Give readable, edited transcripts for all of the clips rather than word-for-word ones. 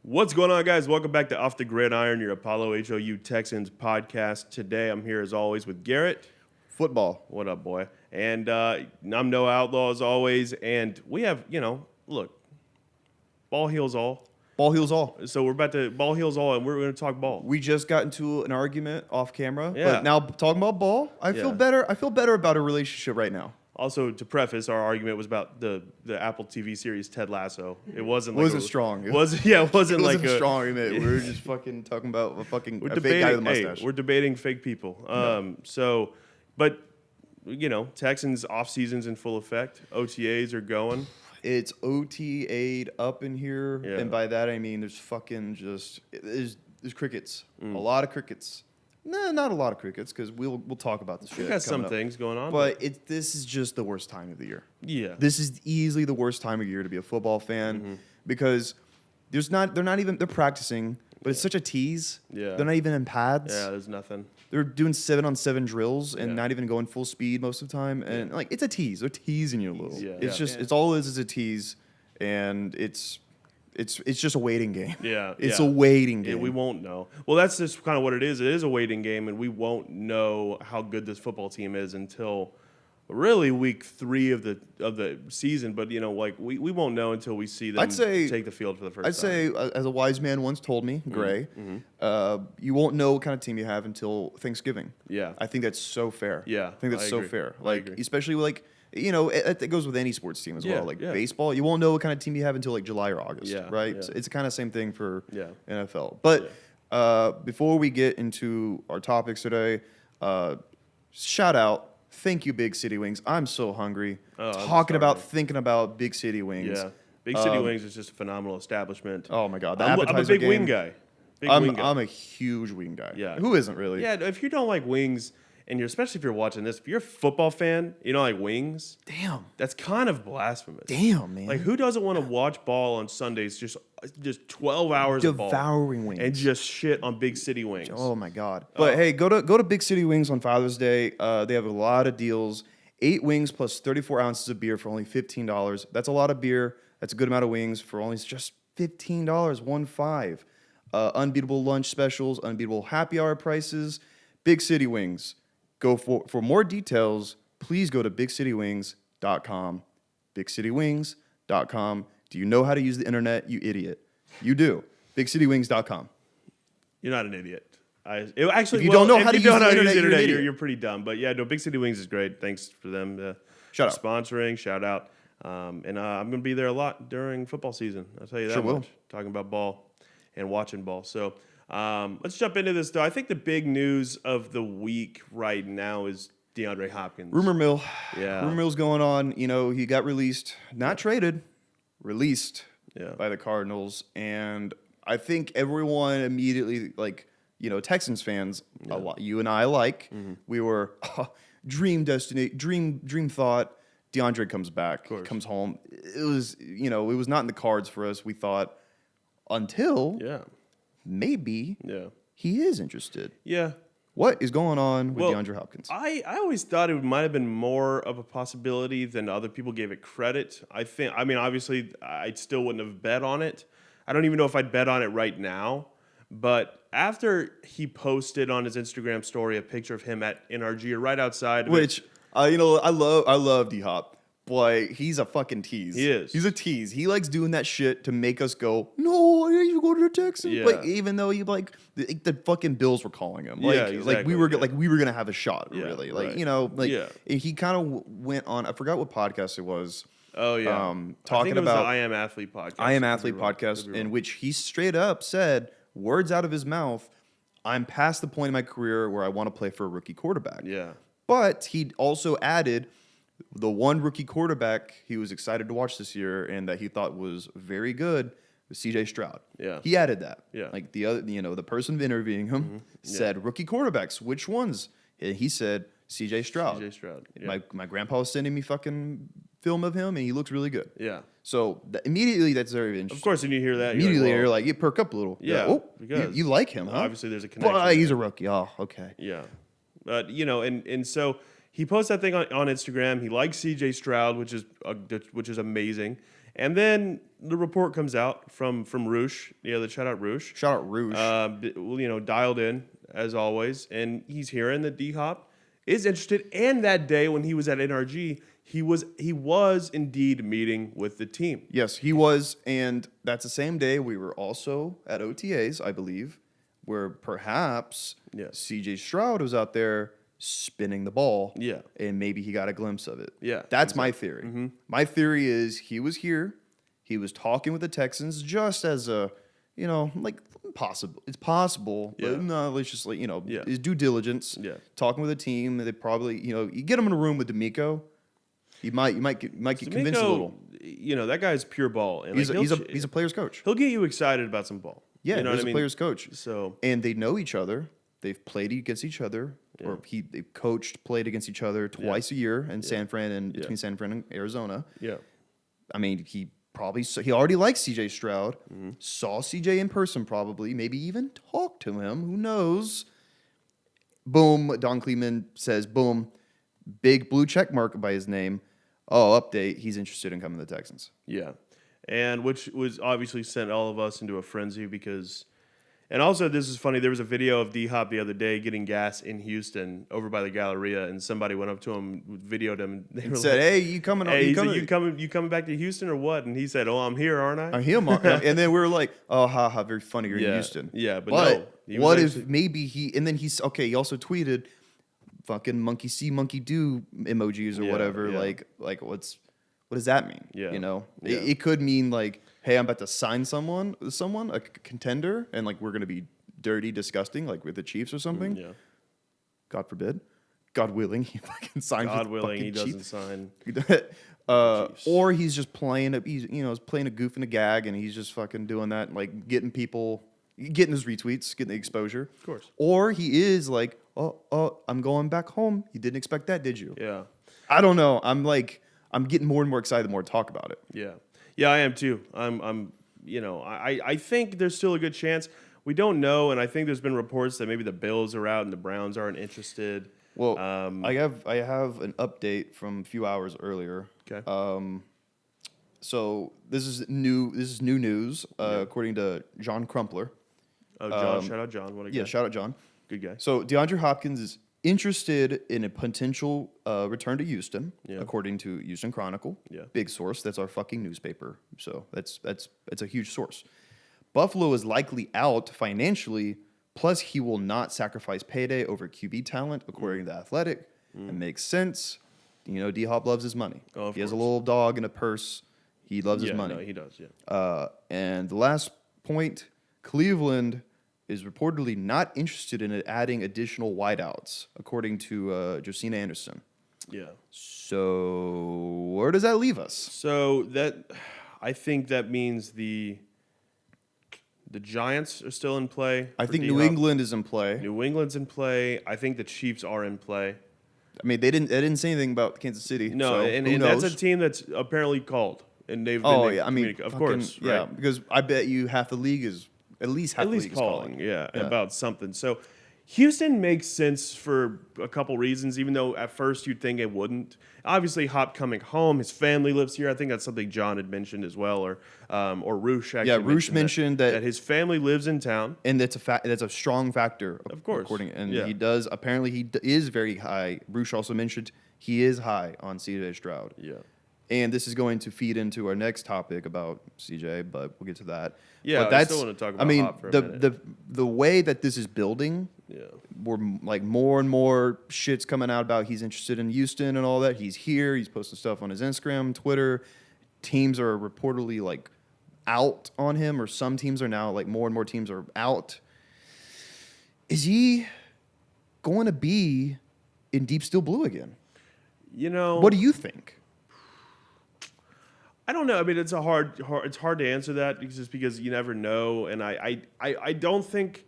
What's going on, guys? Welcome back to Off the Gridiron, your Apollo HOU Texans podcast. Today, I'm here as always with Garrett. Football. What up, boy? And I'm No Outlaw as always. And we have, look, ball heals all. Ball heals all. So we're about to ball heals all, and we're going to talk ball. We just got into an argument off camera. Yeah. But now talking about ball, I feel better. I feel better about a relationship right now. Also, to preface, our argument was about the Apple TV series Ted Lasso. It wasn't. It wasn't strong. It wasn't like a strong argument. We were just fucking talking about a fake guy with a mustache. We're debating fake people. But Texans off season's in full effect. OTAs are going. It's OTA'd up in here, and by that I mean there's fucking just there's crickets. A lot of crickets. No, not a lot of crickets, because we'll talk about this shit. We got some things going on. But this is just the worst time of the year. Yeah. This is easily the worst time of year to be a football fan because they're practicing, but it's such a tease. Yeah. They're not even in pads. Yeah, there's nothing. They're doing 7-on-7 drills and not even going full speed most of the time. And it's a tease. They're teasing you a little. Yeah. It's all it is a tease, and it's just a waiting game. Yeah. It's a waiting game. Yeah, we won't know. Well, that's just kind of what it is. It is a waiting game, and we won't know how good this football team is until really week 3 of the season. But we won't know until we see them take the field for the first time. I'd say, as a wise man once told me, Gray, you won't know what kind of team you have until Thanksgiving. Yeah. I think that's so fair. Yeah, I think that's so agree. fair. I agree. Especially it goes with any sports team as well. Baseball, you won't know what kind of team you have until July or August, right? Yeah. So it's the kind of same thing for NFL. But before we get into our topics today, shout out. Thank you, Big City Wings. I'm so hungry. Thinking about Big City Wings. Yeah. Big City Wings is just a phenomenal establishment. Oh, my God. I'm a big wing guy. I'm a huge wing guy. Yeah. Who isn't really? Yeah, if you don't like wings, and especially if you're watching this, if you're a football fan, you don't like wings. Damn. That's kind of blasphemous. Damn, man. Like, who doesn't want to watch ball on Sundays, just 12 hours of ball? Devouring wings. And just shit on Big City Wings. Oh, my God. But, hey, go to Big City Wings on Father's Day. They have a lot of deals. 8 wings plus 34 ounces of beer for only $15. That's a lot of beer. That's a good amount of wings for only just $15, $15. Unbeatable lunch specials, unbeatable happy hour prices. Big City Wings. Go for more details, please go to bigcitywings.com. Bigcitywings.com. Do you know how to use the internet, you idiot? You do. Bigcitywings.com. You're not an idiot. If you don't know how to use the internet, you're pretty dumb. But yeah, no, Big City Wings is great. Thanks for them Shout out. Sponsoring. Shout out. And I'm going to be there a lot during football season. I'll tell you that Sure much. will. Talking about ball and watching ball. So let's jump into this, though. I think the big news of the week right now is DeAndre Hopkins. Rumor mill. Yeah. Rumor mill's going on. He got released, not traded, released by the Cardinals. And I think everyone immediately, Texans fans, a lot, you and I we were dream thought. DeAndre comes back, comes home. It was, it was not in the cards for us. We thought until maybe he is interested. Yeah. What is going on with DeAndre Hopkins? I always thought it might have been more of a possibility than other people gave it credit. Obviously, I still wouldn't have bet on it. I don't even know if I'd bet on it right now. But after he posted on his Instagram story a picture of him at NRG or right outside, I love DHop. Boy, he's a fucking tease. He is. He's a tease. He likes doing that shit to make us go, no, you go to the Texans. Yeah. Even though the fucking Bills were calling him. Exactly. We were gonna have a shot, really. Right. He kind of went on. I forgot what podcast it was. Oh yeah. Talking about the I Am Athlete podcast. I Am Athlete podcast, in which he straight up said, words out of his mouth, I'm past the point in my career where I want to play for a rookie quarterback. Yeah. But he also added the one rookie quarterback he was excited to watch this year and that he thought was very good was CJ Stroud. Yeah. He added that. Yeah. Like the other, the person interviewing him said, rookie quarterbacks, which ones? And he said, CJ Stroud. CJ Stroud. Yeah. My grandpa was sending me fucking film of him and he looks really good. Yeah. So immediately that's very interesting. Of course, when you hear that, you're like, you perk up a little. Yeah. Like, because you like him, huh? Obviously, there's a connection. But he's a rookie. Oh, okay. Yeah. But, and so he posts that thing on Instagram. He likes CJ Stroud, which is amazing. And then the report comes out from Roosh. Yeah, the shout out Roosh. Shout out Rouge. Dialed in as always, and he's hearing that DHop is interested. And that day when he was at NRG, he was indeed meeting with the team. Yes, he was, and that's the same day we were also at OTAs, I believe, where perhaps CJ Stroud was out there spinning the ball. Yeah. And maybe he got a glimpse of it. Yeah. That's my theory. Mm-hmm. My theory is he was here, he was talking with the Texans just as a, like possible. It's possible, but no, let's just his due diligence. Yeah. Talking with the team, they probably, you get him in a room with D'Amico. You might get convinced a little. That guy's pure ball, and he's a player's coach. He'll get you excited about some ball. Yeah, he's a player's coach. So and they know each other. They've played against each other, or they've played against each other twice a year in San Fran and between San Fran and Arizona. Yeah, I mean he already likes CJ Stroud. Mm-hmm. Saw CJ in person, probably, maybe even talked to him. Who knows? Boom. Don Kleeman says, boom, big blue check mark by his name. Oh, update. He's interested in coming to the Texans. Yeah. And which was obviously sent all of us into a frenzy because, and also this is funny, there was a video of DHop the other day getting gas in Houston over by the Galleria, and somebody went up to him, videoed him. And said, hey, you coming? Hey, you coming back to Houston or what? And he said, oh, I'm here, aren't I? I'm here. And then we were like, oh, haha, very funny, you're in Houston. Yeah, but no. What if maybe and then he also tweeted, fucking monkey see, monkey do emojis or whatever. Yeah. Like what does that mean? Yeah. It could mean like, hey, I'm about to sign someone, a contender, and like we're gonna be dirty, disgusting, like with the Chiefs or something. Yeah. God forbid. God willing, he fucking signs. God with willing, he doesn't Chiefs. sign. Or he's just playing playing a goof and a gag, and he's just fucking doing that, like getting his retweets, getting the exposure. Of course. Or he is like, oh, I'm going back home. You didn't expect that, did you? Yeah. I don't know. I'm getting more and more excited the more I talk about it. Yeah. Yeah, I am too. I think there's still a good chance. We don't know, and I think there's been reports that maybe the Bills are out and the Browns aren't interested. Well, I have an update from a few hours earlier. Okay. So this is new news, according to John Crumpler. Oh, John! Shout out John. What a guy. Yeah, shout out John. Good guy. So DeAndre Hopkins is interested in a potential return to Houston, according to Houston Chronicle. Yeah. Big source. That's our fucking newspaper. So that's a huge source. Buffalo is likely out financially. Plus, he will not sacrifice payday over QB talent, according to The Athletic. It makes sense. D-Hop loves his money. Oh, he has a little dog in a purse. He loves his money. No, he does, yeah. And the last point, Cleveland is reportedly not interested in adding additional wideouts, according to Josina Anderson. Yeah. So where does that leave us? So I think that means the Giants are still in play. I think New England is in play. New England's in play. I think the Chiefs are in play. I mean, they didn't say anything about Kansas City. No, so and that's a team that's apparently called, and they've been. Oh yeah, I mean, of course, right? Yeah, because I bet you half the league is at least calling. Yeah, about something. So Houston makes sense for a couple reasons, even though at first you'd think it wouldn't. Obviously, Hop coming home, his family lives here. I think that's something John had mentioned as well, or Roosh actually. Yeah, Roosh mentioned that his family lives in town, and that's a strong factor. Of course, he does. Apparently, he is very high. Roosh also mentioned he is high on CJ Stroud. Yeah. And this is going to feed into our next topic about CJ, but we'll get to that. Yeah, but I still want to talk about Hop for a minute. The way that this is building, we're like more and more shit's coming out about he's interested in Houston and all that. He's here. He's posting stuff on his Instagram, Twitter. Teams are reportedly like out on him, or some teams are now like more and more teams are out. Is he going to be in deep steel blue again? What do you think? I don't know. I mean, it's hard to answer that just because you never know, and I don't think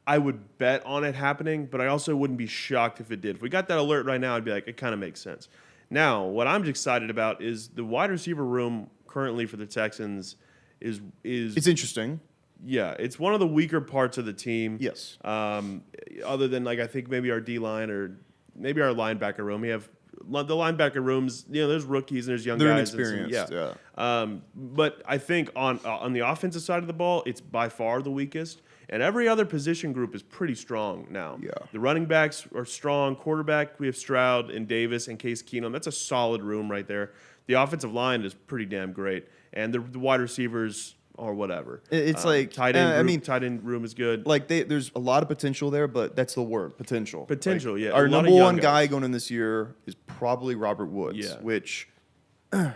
I would bet on it happening, but I also wouldn't be shocked if it did. If we got that alert right now, I'd be like, it kind of makes sense. Now, what I'm excited about is the wide receiver room currently for the Texans is it's interesting. Yeah, it's one of the weaker parts of the team. Yes. Other than I think maybe our D line or maybe our linebacker room, we have the linebacker rooms, there's rookies and there's young They're guys. inexperienced, But I think on the offensive side of the ball, it's by far the weakest. And every other position group is pretty strong now. Yeah. The running backs are strong. Quarterback, we have Stroud and Davis and Case Keenum. That's a solid room right there. The offensive line is pretty damn great. And the wide receivers or whatever. It's like tight end room is good. Like there's a lot of potential there, but that's the word, potential. Potential, like, yeah. Our number one guy going in this year is probably Robert Woods, which some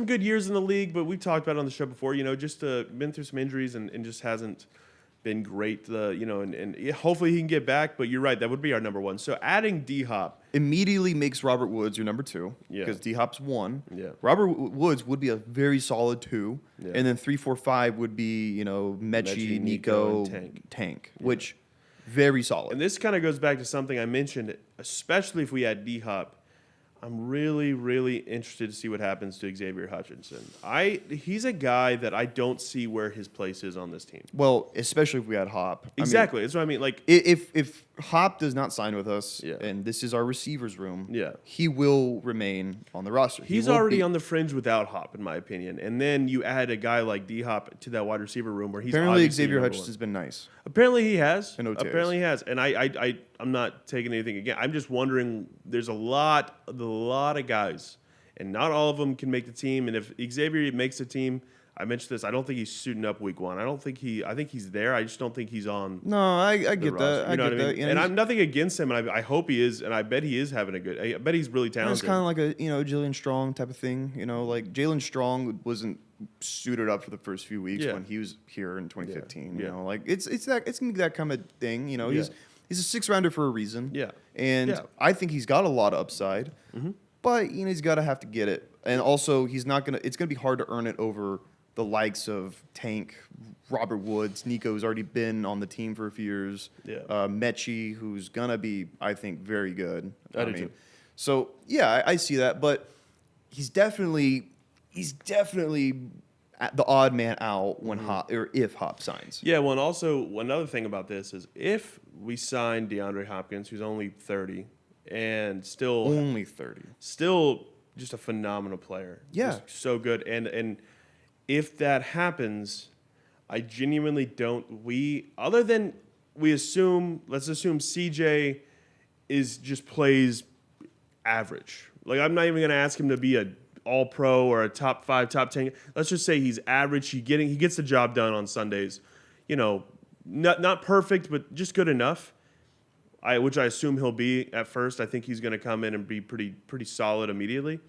good years in the league, but we've talked about it on the show before. Just been through some injuries and just hasn't been great. And hopefully he can get back. But you're right, that would be our number one. So adding DHop immediately makes Robert Woods your number 2 because DHop's 1. Yeah. Robert Woods would be a very solid 2, yeah. and then 3, 4, 5 would be Mechie, Nico, and Tank, which very solid. And this kind of goes back to something I mentioned, especially if we add DHop. I'm really, really interested to see what happens to Xavier Hutchinson. He's a guy that I don't see where his place is on this team. Well, especially if we had Hop. Exactly. That's what I mean. Like if Hop does not sign with us, Yeah. and this is our receivers room, Yeah. he will remain on the roster. He's already on the fringe without Hop, in my opinion. And then you add a guy like DHop to that wide receiver room where he's apparently obviously Xavier number Hutchinson's one. been nice. Apparently he has. In OTAs. Apparently he has. And I'm not taking anything again. I'm just wondering. There's a lot of guys, and not all of them can make the team. And if Xavier makes the team, I mentioned this. I don't think he's suiting up week 1. I think he's there. I just don't think he's on. No, I get roster. that. I get that. And I'm nothing against him, and I hope he is, and I bet he is having a good. I bet he's really talented. It's kind of like a Jalen Strong type of thing. Like Jalen Strong wasn't suited up for the first few weeks when he was here in 2015. Yeah. Like it's gonna be that kind of thing. He's a 6th rounder for a reason. Yeah. And I think he's got a lot of upside. Mm-hmm. But he's got to have to get it, and also he's not gonna. It's gonna be hard to earn it over the likes of Tank, Robert Woods. Nico's already been on the team for a few years. Yeah. Mechie, who's gonna be, I think, very good. I do too. So yeah, I see that, but he's definitely the odd man out when Hop or if Hop signs. Yeah, well, and also another thing about this is if we sign DeAndre Hopkins, who's only 30 and still Only 30. still just a phenomenal player. Yeah. Just so good. And if that happens, I genuinely don't. Let's assume CJ just plays average. Like, I'm not even going to ask him to be a all-pro or a top 5, top 10. Let's just say he's average. He gets the job done on Sundays. Not perfect, but just good enough. Which I assume he'll be at first. I think he's going to come in and be pretty solid immediately.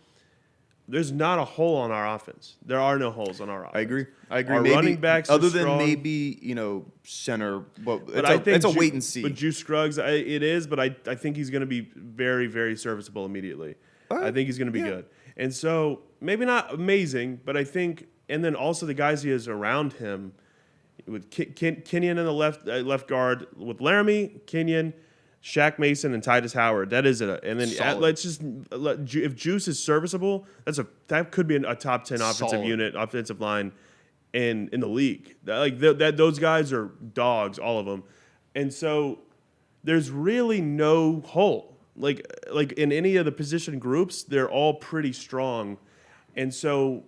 There's not a hole on our offense. There are no holes on our offense. I agree. Our running backs other are than strong. maybe center. But it's a wait and see. But Juice Scruggs, it is. But I think he's going to be very, very serviceable immediately. I think he's going to be good. And so maybe not amazing, but I think, and then also the guys he has around him, with Kenyon in the left guard, with Laramie, Kenyon, Shaq Mason, and Titus Howard. That is it. And then if Juice is serviceable, that could be a top 10 offensive line in the league. Those guys are dogs, all of them. And so there's really no hole. Like in any of the position groups, they're all pretty strong. And so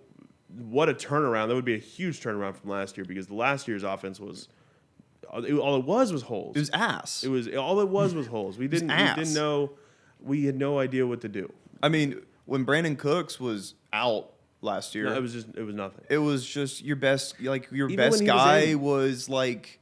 what a turnaround. That would be a huge turnaround from last year, because last year's offense was all it was holes. It was ass. All it was holes. We didn't know. We had no idea what to do. I mean, when Brandon Cooks was out last year, No, it was nothing. It was just your best Even best when he guy was like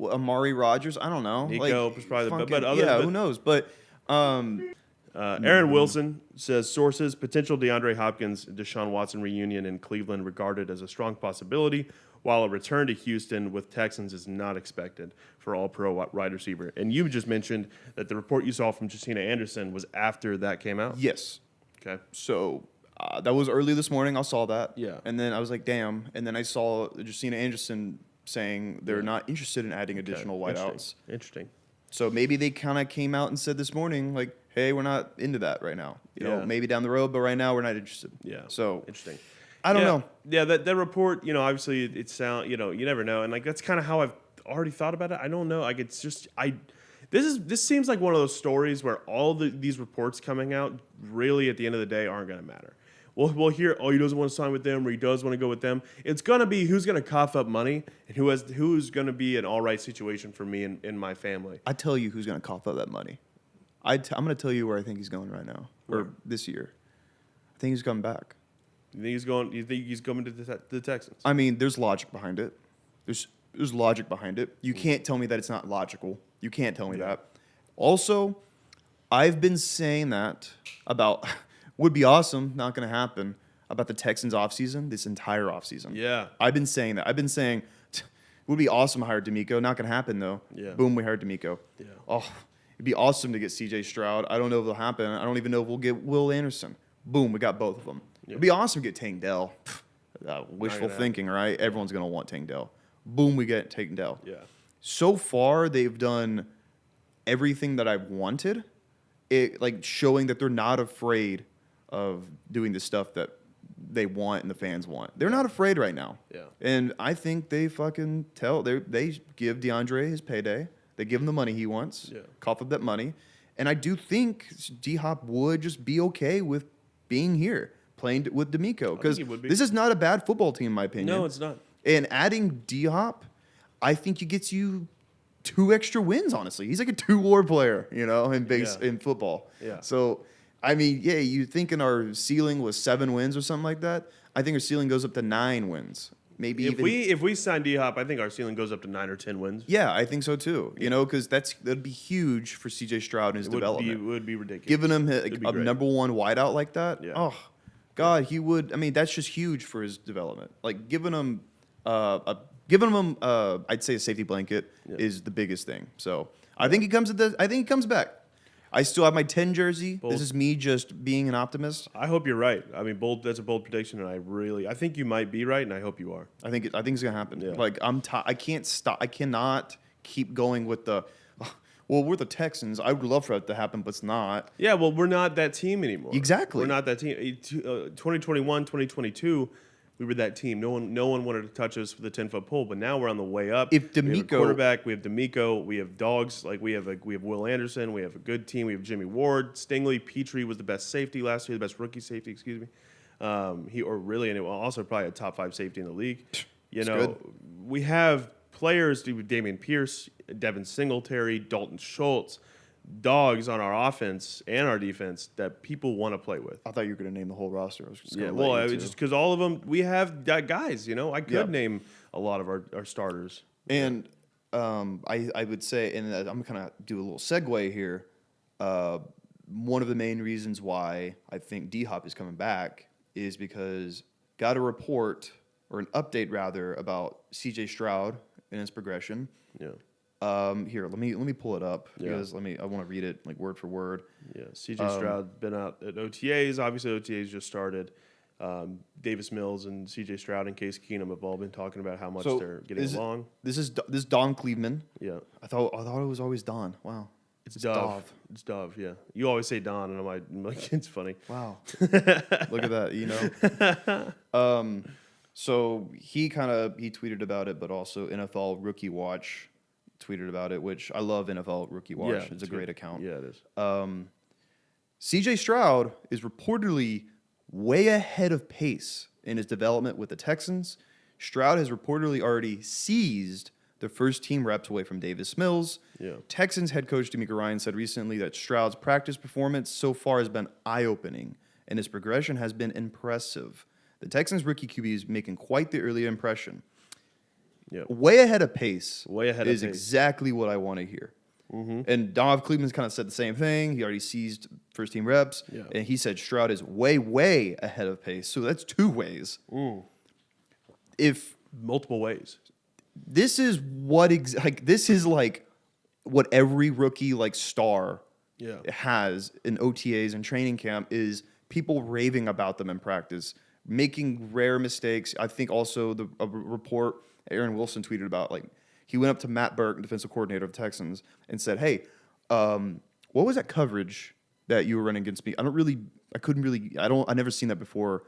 Amari Rogers. I don't know. Nico was probably who knows? But Aaron Wilson says sources: potential DeAndre Hopkins, Deshaun Watson reunion in Cleveland regarded as a strong possibility, while a return to Houston with Texans is not expected for all-pro wide receiver. And you just mentioned that the report you saw from Justina Anderson was after that came out? Yes. Okay. So that was early this morning. I saw that. Yeah. And then I was like, damn. And then I saw Justina Anderson saying they're not interested in adding additional wideouts. Interesting. So maybe they kind of came out and said this morning, like, hey, we're not into that right now. You know, maybe down the road, but right now we're not interested. Yeah. So interesting. I don't know. Yeah, that report, obviously you never know. And like that's kind of how I've already thought about it. I don't know. Like it's just This seems like one of those stories where all these reports coming out really at the end of the day aren't going to matter. We'll hear, oh, he doesn't want to sign with them, or he does want to go with them. It's going to be who's going to cough up money and who's going to be an all right situation for me and my family. I tell you who's going to cough up that money. I'm going to tell you where I think he's going right now, or this year. I think he's coming back. You think he's coming to the Texans? I mean, there's logic behind it. There's logic behind it. You can't tell me that it's not logical. You can't tell me that. Also, I've been saying that about would be awesome, not going to happen, about the Texans offseason, this entire offseason. Yeah. I've been saying that. I've been saying would be awesome to hire D'Amico. Not going to happen, though. Yeah. Boom, we hired D'Amico. Yeah. Oh, it'd be awesome to get CJ Stroud. I don't know if it'll happen. I don't even know if we'll get Will Anderson. Boom, we got both of them. Yeah. It'd be awesome to get Tank Dell. Wishful thinking, right? Everyone's going to want Tank Dell. Boom, we get Tank Dell. Yeah. So far, they've done everything that I've wanted. Showing that they're not afraid of doing the stuff that they want and the fans want. They're not afraid right now. Yeah. And I think they fucking they give DeAndre his payday. They give him the money he wants. Yeah. Cough up that money. And I do think DHop would just be okay with being here, playing with D'Amico. Because this is not a bad football team, in my opinion. No, it's not. And adding DHop, I think he gets you 2 extra wins, honestly. He's like a 2-war player, in football. Yeah. So, I mean, yeah, you thinking our ceiling was 7 wins or something like that? I think our ceiling goes up to 9 wins. Maybe if we sign DHop, I think our ceiling goes up to 9 or 10 wins. Yeah, I think so too. Because that'd be huge for CJ Stroud and his development. It would be ridiculous. Giving him a number 1 wideout like that. Yeah. Oh, God, he would. I mean, that's just huge for his development. Like giving him I'd say a safety blanket is the biggest thing. So I think he comes back. I still have my 10 jersey. Bold. This is me just being an optimist. I hope you're right. I mean, that's a bold prediction, and I think you might be right, and I hope you are. I think it's gonna happen. Yeah. Like I can't stop. I cannot keep going with the. Well, we're the Texans. I would love for that to happen, but it's not. Yeah, well, we're not that team anymore. Exactly. We're not that team. 2021, 2022, we were that team. No one wanted to touch us with a 10-foot pole, but now we're on the way up. If D'Amico, we have a quarterback, we have D'Amico, we have dogs. Like we have Will Anderson, we have a good team. We have Jimmy Ward, Stingley, Petrie was the best safety last year, the best rookie safety. Excuse me. And also probably a top 5 safety in the league. Good. We have players, Damian Pierce, Devin Singletary, Dalton Schultz, dogs on our offense and our defense that people want to play with. I thought you were going to name the whole roster. I was just just because all of them, we have guys. I could name a lot of our starters. And I would say, and I'm going to do a little segue here. One of the main reasons why I think DHop is coming back is because got a report or an update rather about CJ Stroud and his progression. Yeah. Here, let me pull it up because I want to read it like word for word. Yeah, CJ Stroud been out at OTAs. Obviously, OTAs just started. Davis Mills and CJ Stroud and Case Keenum have all been talking about how much they're getting along. This is Don Cleveland. Yeah, I thought it was always Don. Wow, it's Dove. It's Dove. Yeah, you always say Don, and I'm like, it's funny. Wow, look at that. So he tweeted about it, but also NFL Rookie Watch tweeted about it, which I love. NFL Rookie Watch. Yeah, it's a great account. Yeah, it is. CJ Stroud is reportedly way ahead of pace in his development with the Texans. Stroud has reportedly already seized the first team reps away from Davis Mills. Yeah. Texans head coach DeMeco Ryans said recently that Stroud's practice performance so far has been eye-opening, and his progression has been impressive. The Texans rookie QB is making quite the early impression. Yeah. Way ahead of pace. Is exactly what I want to hear. Mm-hmm. And Don Cleveland's kind of said the same thing. He already seized first team reps, and he said Stroud is way, way ahead of pace. So that's 2 ways. If multiple ways, this is what what every rookie star has in OTAs and training camp is people raving about them in practice, making rare mistakes. I think also a report Aaron Wilson tweeted about he went up to Matt Burke, defensive coordinator of Texans, and said, "Hey, what was that coverage that you were running against me? I never seen that before.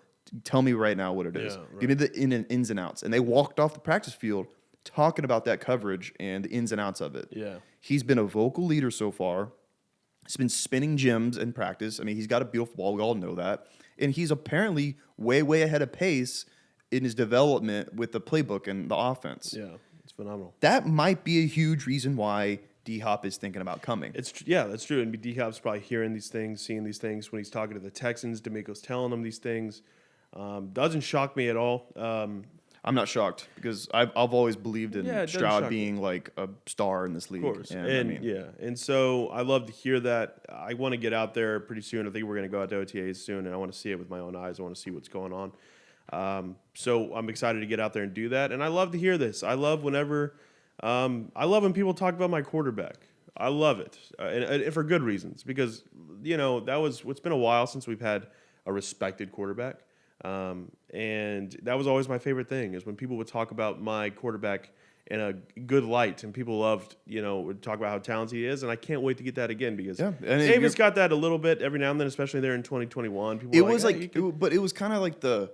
Tell me right now what it is. Yeah, right. Give me the ins and outs." And they walked off the practice field talking about that coverage and the ins and outs of it. Yeah. He's been a vocal leader so far. He's been spinning gyms in practice. I mean, he's got a beautiful ball. We all know that. And he's apparently way, way ahead of pace in his development with the playbook and the offense. Yeah, it's phenomenal. That might be a huge reason why DHop is thinking about coming. That's true. And DHop's probably hearing these things, seeing these things when he's talking to the Texans. D'Amico's telling him these things. Doesn't shock me at all. I'm not shocked because I've always believed in Stroud being like a star in this league. Of course. And And so I love to hear that. I want to get out there pretty soon. I think we're going to go out to OTAs soon, and I want to see it with my own eyes. I want to see what's going on. So I'm excited to get out there and do that. And I love to hear this. I love whenever I love when people talk about my quarterback. I love it, and for good reasons, because it's been a while since we've had a respected quarterback. And that was always my favorite thing, is when people would talk about my quarterback in a good light, and people loved, would talk about how talented he is. And I can't wait to get that again, because Davis got that a little bit every now and then, especially there in 2021. People but it was kind of like the,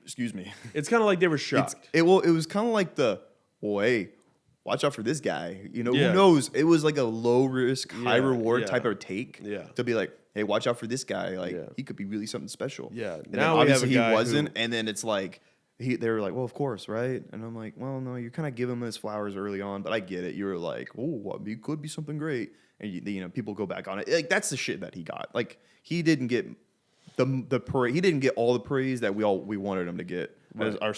excuse me. It's kind of like they were shocked. It was kind of like the, hey, watch out for this guy. Who knows? It was like a low risk, high reward type of take. Yeah. To be like, hey, watch out for this guy. Like, he could be really something special. Yeah. And now obviously he wasn't. And then it's like, they were like, well, of course, right? And I'm like, well, no, you're kind of giving him his flowers early on, but I get it. You were like, oh, he could be something great. And people go back on it. Like, that's the shit that he got. Like, he didn't get the praise. He didn't get all the praise that we wanted him to get, as a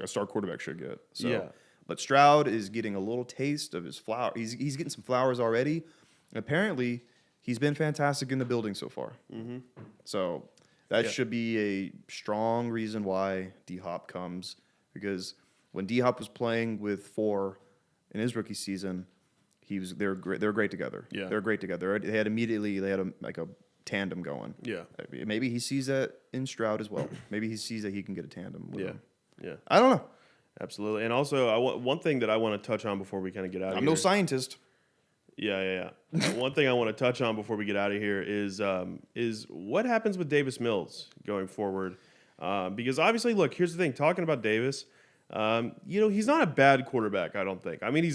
star quarterback should get. So, but Stroud is getting a little taste of his flower. He's getting some flowers already. And apparently, he's been fantastic in the building so far. Mm-hmm. So that should be a strong reason why DHop comes, because when DHop was playing with 4 in his rookie season, they're great. They're great together. Yeah, they're great together. They had a tandem going. Yeah, maybe he sees that in Stroud as well. Maybe he sees that he can get a tandem with him. Yeah. I don't know. Absolutely. And also, one thing that I want to touch on before we kind of get out of here. I'm no scientist. Yeah. One thing I want to touch on before we get out of here is what happens with Davis Mills going forward. Because obviously, look, here's the thing. Talking about Davis, he's not a bad quarterback, I don't think. I mean, he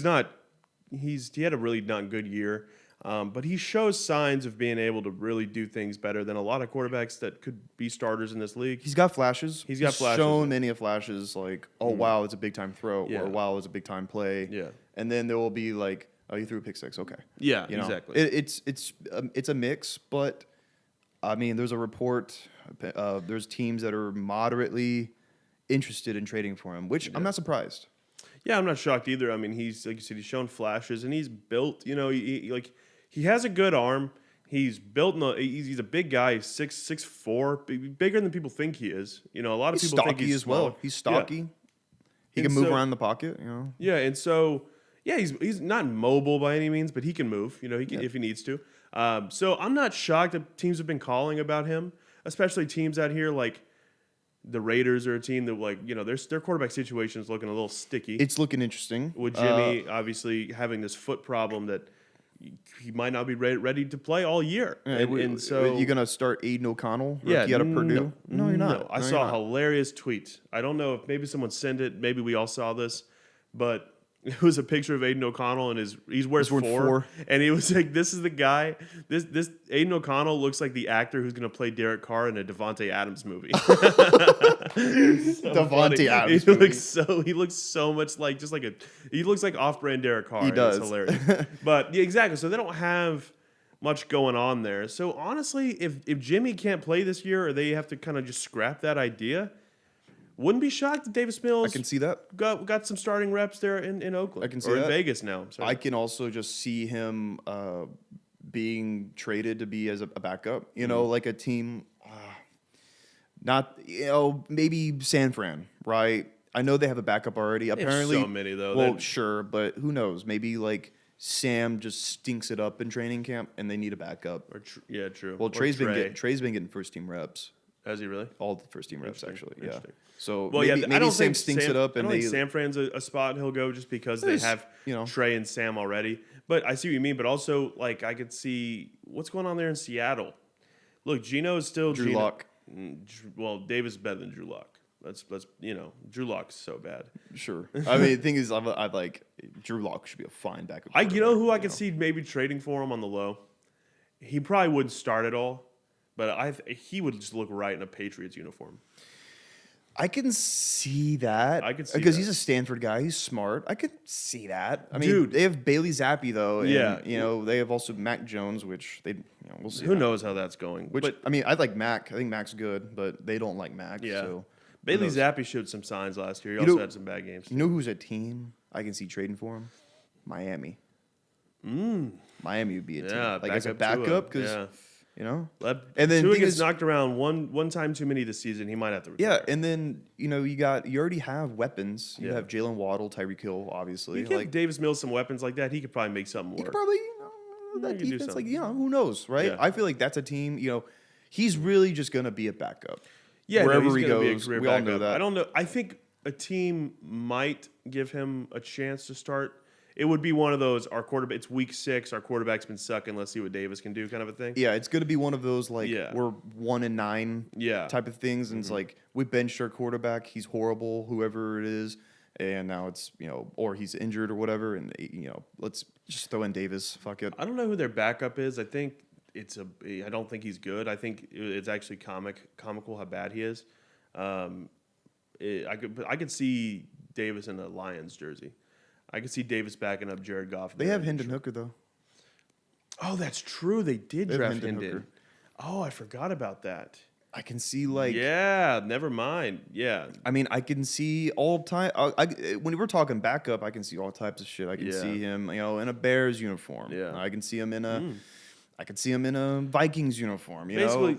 had a really not good year. But he shows signs of being able to really do things better than a lot of quarterbacks that could be starters in this league. He's got flashes. He's flashes. Shown many flashes, like, wow, it's a big time throw, or wow, it's a big time play. Yeah. And then there will be like, oh, you threw a pick six. Okay. Yeah, exactly. It's a mix, but I mean, there's a report. There's teams that are moderately interested in trading for him, which I'm not surprised. Yeah, I'm not shocked either. I mean, he's, like you said, he's shown flashes, and he's built. He has a good arm. He's built. He's a big guy. He's 6'4", bigger than people think he is. A lot of people think he's as well. He's stocky. Yeah. He can move around the pocket. Yeah, and so he's not mobile by any means, but he can move. He can if he needs to. So I'm not shocked that teams have been calling about him, especially teams out here like the Raiders are a team that their quarterback situation is looking a little sticky. It's looking interesting with Jimmy obviously having this foot problem that he might not be ready to play all year. And so you're gonna start Aiden O'Connell rookie out of Purdue? No, you're not. No, I saw a hilarious tweet. I don't know if maybe someone sent it. Maybe we all saw this, but it was a picture of Aiden O'Connell and he wears 4, and he was like, "This is the guy. This Aiden O'Connell looks like the actor who's going to play Derek Carr in a Devontae Adams movie." Devontae Adams. He looks so much like he looks like off-brand Derek Carr. He does. It's hilarious. But yeah, exactly. So they don't have much going on there. So honestly, if Jimmy can't play this year, or they have to kind of just scrap that idea. Wouldn't be shocked if Davis Mills. I can see that. Got some starting reps there in Oakland. I can see or that. In Vegas now. I can also just see him being traded to be as a backup. Like a team, not maybe San Fran, right? I know they have a backup already. Apparently, there's so many though. Well, sure, but who knows? Maybe like Sam just stinks it up in training camp, and they need a backup. True. Well, Trey's been getting first team reps. Has he really? All the first team reps, actually. Yeah. So maybe I don't Sam think stinks it up, I don't think San Fran's a spot he'll go just because they have Trey and Sam already. But I see what you mean. But also, like, I could see what's going on there in Seattle. Look, Geno is still Drew Lock. Well, Davis is better than Drew Lock. let's Drew Lock's so bad. Sure. I mean, the thing is, I like Drew Lock should be a fine backup. You know who I could see maybe trading for him on the low? He probably wouldn't start at all, but he would just look right in a Patriots uniform. I can see that. I could see because that. he's a Stanford guy. He's smart. I could see that. I mean, Dude. they have Bailey Zappi though. And, Yeah. they have also Mac Jones, which we'll see. Who knows how that's going? Which I mean, I like Mac. I think Mac's good, but they don't like Mac. Yeah. So Bailey Zappi showed some signs last year. He also had some bad games. You know who's a team I can see trading for him? Miami. Miami would be a team. Like as a backup, because and then Tua gets knocked around one time too many this season. He might have to retire. Yeah, and then you already have weapons. You have Jalen Waddle, Tyreek Hill, obviously. You give Davis Mills some weapons like that, he could probably make something work. He could probably that defense, who knows, right? Yeah. I feel like that's a team. He's really just gonna be a backup. Yeah, wherever he gonna goes, we all know that. I don't know. I think a team might give him a chance to start. It would be one of those, it's week 6, our quarterback's been sucking, let's see what Davis can do kind of a thing. Yeah, it's going to be one of those, we're 1-9 type of things. And it's like, we benched our quarterback, he's horrible, whoever it is. And now it's, or he's injured or whatever. And, let's just throw in Davis. Fuck it. I don't know who their backup is. I think I don't think he's good. I think it's actually comical how bad he is. I could see Davis in a Lions jersey. I could see Davis backing up Jared Goff. They have Hendon Hooker, though. Oh, that's true. They did draft Hendon. Oh, I forgot about that. I can see, Yeah, never mind. Yeah. I mean, I can see all time. When we're talking backup, I can see all types of shit. I can see him, in a Bears uniform. Yeah. I can see him in a... I could see him in a Vikings uniform, Basically,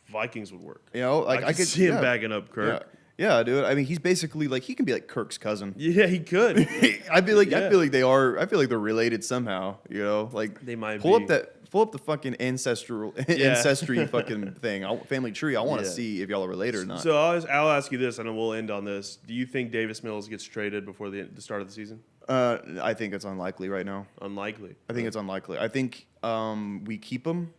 Vikings would work. I could see him backing up Kirk. Yeah, dude. I mean, he's basically he can be like Kirk's cousin. Yeah, he could. I feel like they are. I feel like they're related somehow. They might pull up the fucking ancestry fucking thing, family tree. I want to see if y'all are related or not. So I'll ask you this, and then we'll end on this. Do you think Davis Mills gets traded before the start of the season? I think it's unlikely right now. Unlikely. I think it's unlikely. I think we keep him.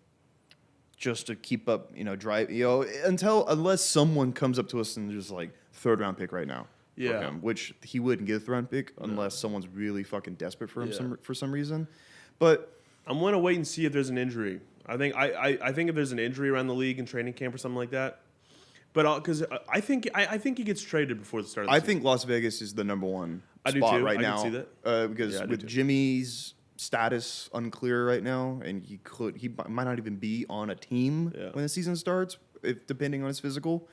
Just to keep up, unless someone comes up to us and just third round pick right now for him, which he wouldn't get a third round pick unless someone's really fucking desperate for him for some reason. But I'm gonna wait and see if there's an injury. I think if there's an injury around the league in training camp or something like that. But because I think he gets traded before the start of the season. I think Las Vegas is the number one spot right now. I can see that. Because with Jimmy's status unclear right now, and he might not even be on a team when the season starts, depending on his physical.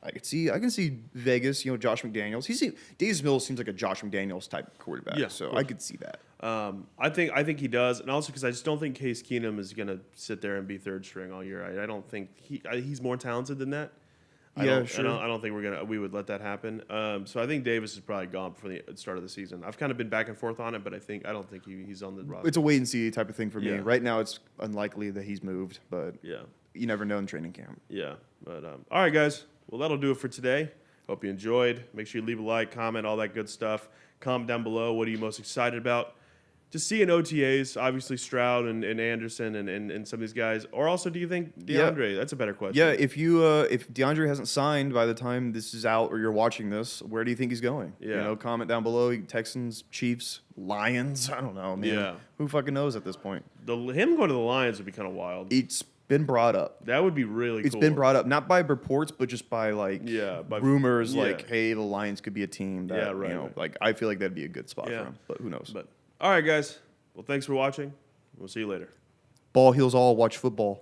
I can see Vegas. Josh McDaniels. Davis Mills seems like a Josh McDaniels type quarterback. So I could see that. I think he does, and also because I just don't think Case Keenum is gonna sit there and be third string all year. I don't think he's more talented than that. I don't think we would let that happen. So I think Davis is probably gone before the start of the season. I've kind of been back and forth on it, but I don't think he's on the roster. It's a wait and see type of thing for me. Right now, it's unlikely that he's moved, but you never know in training camp. Yeah, but all right, guys. Well, that'll do it for today. Hope you enjoyed. Make sure you leave a like, comment, all that good stuff. Comment down below. What are you most excited about? Just seeing OTAs, obviously Stroud and Anderson and some of these guys, or also do you think DeAndre? That's a better question. Yeah, if DeAndre hasn't signed by the time this is out or you're watching this, where do you think he's going? Yeah. Comment down below. Texans, Chiefs, Lions. I don't know, man. Yeah. Who fucking knows at this point? Him going to the Lions would be kind of wild. It's been brought up. That would be really cool. It's been brought up, not by reports, but just by rumors, hey, the Lions could be a team that I feel like that'd be a good spot for him. But who knows? All right, guys. Well, thanks for watching. We'll see you later. Ball heals all. Watch football.